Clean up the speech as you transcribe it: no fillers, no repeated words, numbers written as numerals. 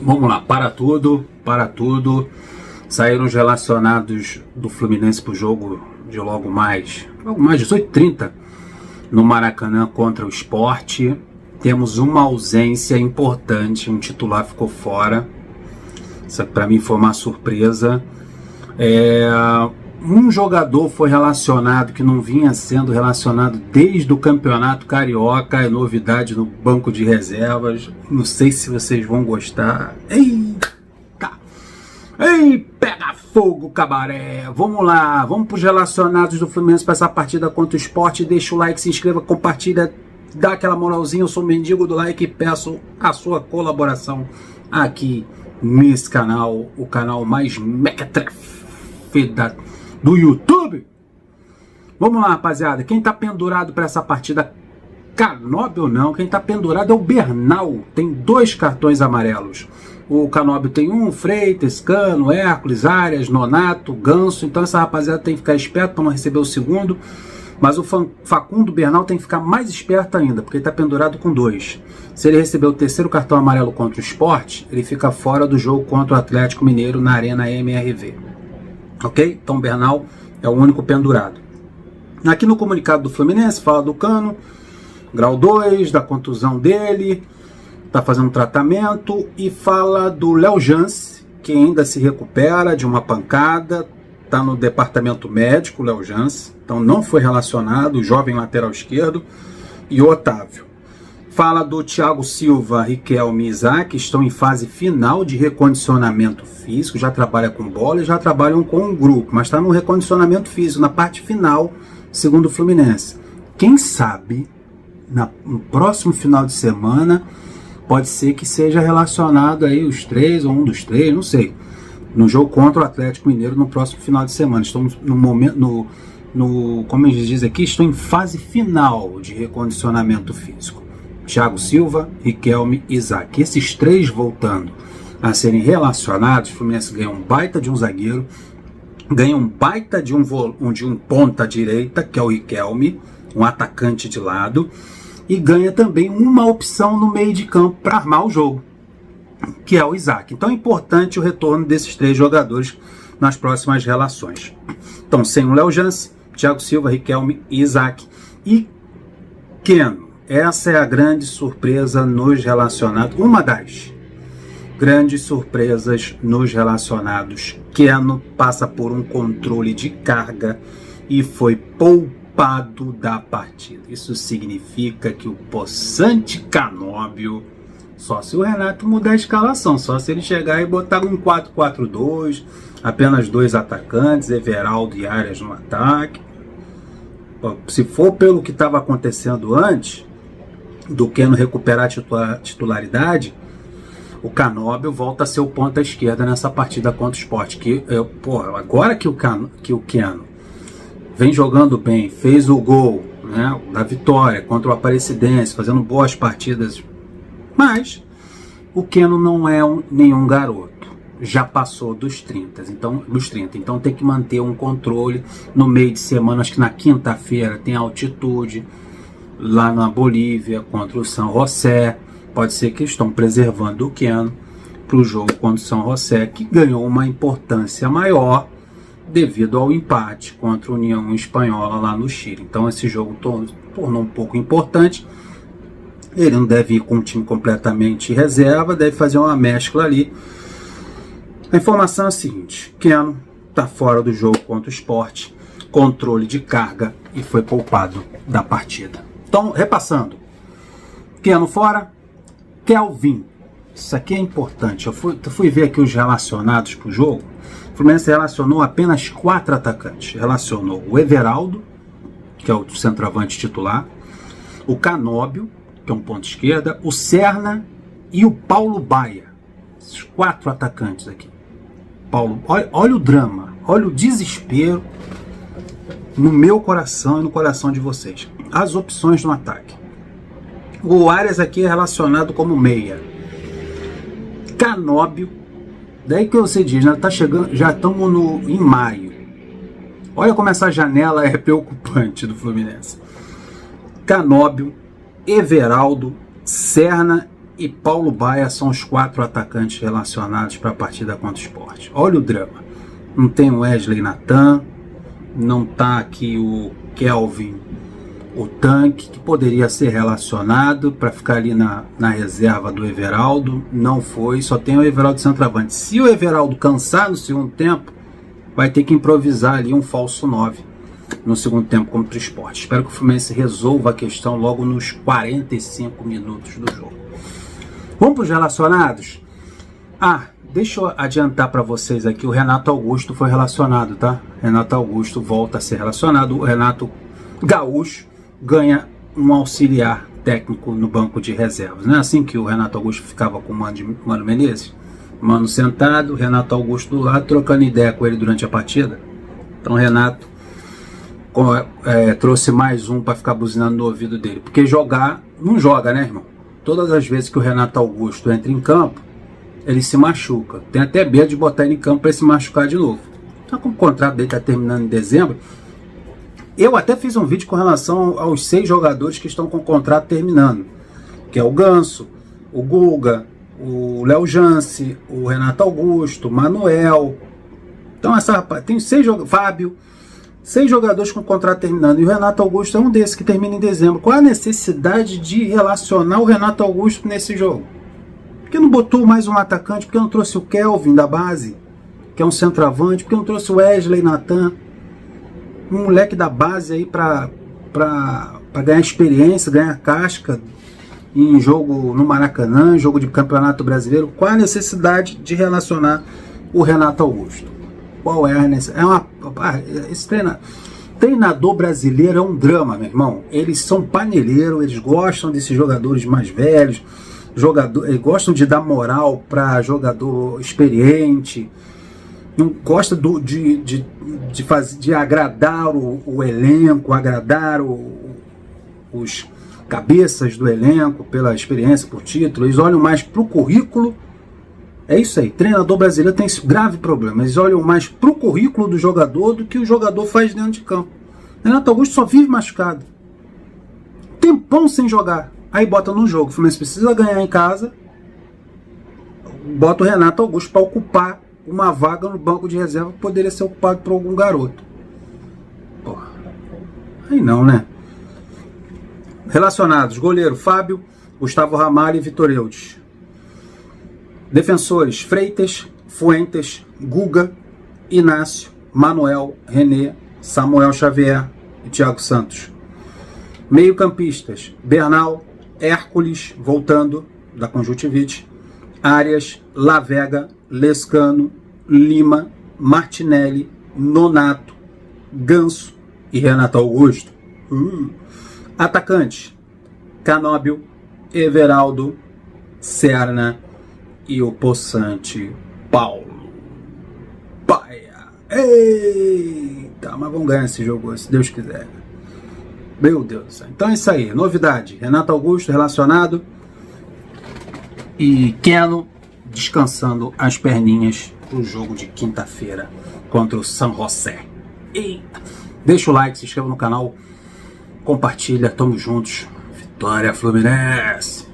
Vamos lá, para tudo. Saíram os relacionados do Fluminense para o jogo de logo mais 18h30 no Maracanã contra o Sport. Temos uma ausência importante, um titular ficou fora. Isso para mim foi uma surpresa. Um jogador foi relacionado que não vinha sendo relacionado desde o Campeonato Carioca, é novidade no banco de reservas. Não sei se vocês vão gostar. Eita! Ei, pega fogo, cabaré! Vamos lá, vamos para os relacionados do Fluminense para essa partida contra o Sport. Deixa o like, se inscreva, compartilha, dá aquela moralzinha. Eu sou o mendigo do like e peço a sua colaboração aqui nesse canal, o canal mais mequetrefe do YouTube. Vamos lá, rapaziada. Quem tá pendurado para essa partida, Canóbio não, quem tá pendurado é o Bernal. Tem 2 cartões amarelos. O Canóbio tem um, Freitas, Cano, Hércules, Arias, Nonato, Ganso. Então essa rapaziada tem que ficar esperto para não receber o segundo. Mas o Facundo Bernal tem que ficar mais esperto ainda, porque ele tá pendurado com 2. Se ele receber o 3º cartão amarelo contra o Sport, ele fica fora do jogo contra o Atlético Mineiro na Arena MRV. Ok? Então Bernal é o único pendurado. Aqui no comunicado do Fluminense fala do Cano, grau 2, da contusão dele, está fazendo tratamento, e fala do Léo Jans, que ainda se recupera de uma pancada, está no departamento médico, Léo Jans, então não foi relacionado, o jovem lateral esquerdo, e o Otávio. Fala do Thiago Silva, Riquelme e Isaac, que estão em fase final de recondicionamento físico, já trabalham com bola e já trabalham com um grupo, mas está no recondicionamento físico, na parte final, segundo o Fluminense. Quem sabe, no próximo final de semana, pode ser que seja relacionado aí os 3 ou um dos 3, não sei, no jogo contra o Atlético Mineiro no próximo final de semana. Estamos no momento, como eles dizem aqui, estão em fase final de recondicionamento físico. Thiago Silva, Riquelme e Isaac. Esses 3 voltando a serem relacionados, o Fluminense ganha um baita de um zagueiro, ganha um baita de um ponta direita, que é o Riquelme, um atacante de lado, e ganha também uma opção no meio de campo para armar o jogo, que é o Isaac. Então é importante o retorno desses 3 jogadores nas próximas relações. Então, sem o Léo Jans, Thiago Silva, Riquelme e Isaac. E Keno. Essa é a grande surpresa nos relacionados, uma das grandes surpresas nos relacionados. Keno passa por um controle de carga e foi poupado da partida. Isso significa que o possante Canóbio, só se o Renato mudar a escalação, só se ele chegar e botar um 4-4-2, apenas 2 atacantes, Everaldo e Arias no ataque. Se for pelo que estava acontecendo antes, do Keno recuperar a titularidade, o Canóbio volta a ser o ponta esquerda nessa partida contra o Sport. Agora que o Keno vem jogando bem, fez o gol, né, da vitória contra o Aparecidense, fazendo boas partidas, mas o Keno não é nenhum garoto, já passou dos 30, então tem que manter um controle no meio de semana. Acho que na quinta-feira tem altitude lá na Bolívia contra o São José. Pode ser que estão preservando o Keno para o jogo contra o São José, que ganhou uma importância maior devido ao empate contra a União Espanhola lá no Chile. Então esse jogo tornou um pouco importante. Ele não deve ir com um time completamente reserva, deve fazer uma mescla ali. A informação é a seguinte: Keno está fora do jogo contra o Sport, controle de carga, e foi poupado da partida. Então, repassando, Keno fora, Kelvin, isso aqui é importante. Eu fui ver aqui os relacionados para o jogo. O Fluminense relacionou apenas 4 atacantes. Relacionou o Everaldo, que é o centroavante titular, o Canóbio, que é um ponto esquerda, o Serna e o Paulo Baia. Esses 4 atacantes aqui. Olha o drama, olha o desespero no meu coração e no coração de vocês. As opções no ataque. O Arias aqui é relacionado como meia. Canóbio, daí que você diz, né, tá chegando, já estamos em maio. Olha como essa janela é preocupante do Fluminense. Canóbio, Everaldo, Serna e Paulo Baia são os 4 atacantes relacionados para a partida contra o Sport. Olha o drama. Não tem o Wesley Natan, não está aqui o Kelvin, o Tanque, que poderia ser relacionado para ficar ali na reserva do Everaldo. Não foi, só tem o Everaldo centroavante. Se o Everaldo cansar no segundo tempo, vai ter que improvisar ali um falso 9 no segundo tempo contra o Sport. Espero que o Fluminense resolva a questão logo nos 45 minutos do jogo. Vamos para os relacionados? Deixa eu adiantar para vocês aqui, o Renato Augusto foi relacionado, tá? Renato Augusto volta a ser relacionado. O Renato Gaúcho ganha um auxiliar técnico no banco de reservas. Não é assim que o Renato Augusto ficava com o Mano Menezes? Mano sentado, Renato Augusto do lado, trocando ideia com ele durante a partida. Então o Renato trouxe mais um para ficar buzinando no ouvido dele. Porque jogar, não joga, né, irmão? Todas as vezes que o Renato Augusto entra em campo, ele se machuca. Tem até medo de botar ele em campo para ele se machucar de novo. Então, como o contrato dele está terminando em dezembro, eu até fiz um vídeo com relação aos 6 jogadores que estão com o contrato terminando. Que é o Ganso, o Guga, o Léo Jance, o Renato Augusto, o Manuel. Então, tem 6 jogadores, Fábio, 6 jogadores com o contrato terminando. E o Renato Augusto é um desses que termina em dezembro. Qual a necessidade de relacionar o Renato Augusto nesse jogo? Por que não botou mais um atacante? Por que não trouxe o Kelvin da base, que é um centroavante? Por que não trouxe o Wesley Natan? Um moleque da base aí para ganhar experiência, ganhar casca em jogo no Maracanã, jogo de Campeonato Brasileiro. Qual a necessidade de relacionar o Renato Augusto? Qual é a necessidade? Esse treinador brasileiro é um drama, meu irmão. Eles são paneleiro, eles gostam desses jogadores mais velhos, eles gostam de dar moral para jogador experiente, não gosta de agradar o elenco, agradar os cabeças do elenco pela experiência, por título. Eles olham mais para o currículo. É isso aí, treinador brasileiro tem esse grave problema. Eles olham mais para o currículo do jogador do que o jogador faz dentro de campo. Renato Augusto só vive machucado, tempão sem jogar. Aí bota no jogo, o Fluminense precisa ganhar em casa, bota o Renato Augusto para ocupar uma vaga no banco de reserva que poderia ser ocupado por algum garoto. Porra. Aí não, né? Relacionados: goleiro Fábio, Gustavo Ramalho e Vitor Eudes. Defensores: Freitas, Fuentes, Guga, Inácio, Manuel, René, Samuel Xavier e Thiago Santos. Meio-campistas: Bernal, Hércules, voltando da conjuntivite, Arias, Lavega, Lescano, Lima, Martinelli, Nonato, Ganso e Renato Augusto. Atacantes: Canóbio, Everaldo, Serna e o possante Paulo Baia. Eita, mas vamos ganhar esse jogo, se Deus quiser. Meu Deus do céu. Então é isso aí, novidade: Renato Augusto relacionado e Keno descansando as perninhas pro jogo de quinta-feira contra o San José. Eita. Deixa o like, se inscreva no canal, compartilha, tamo juntos. Vitória Fluminense!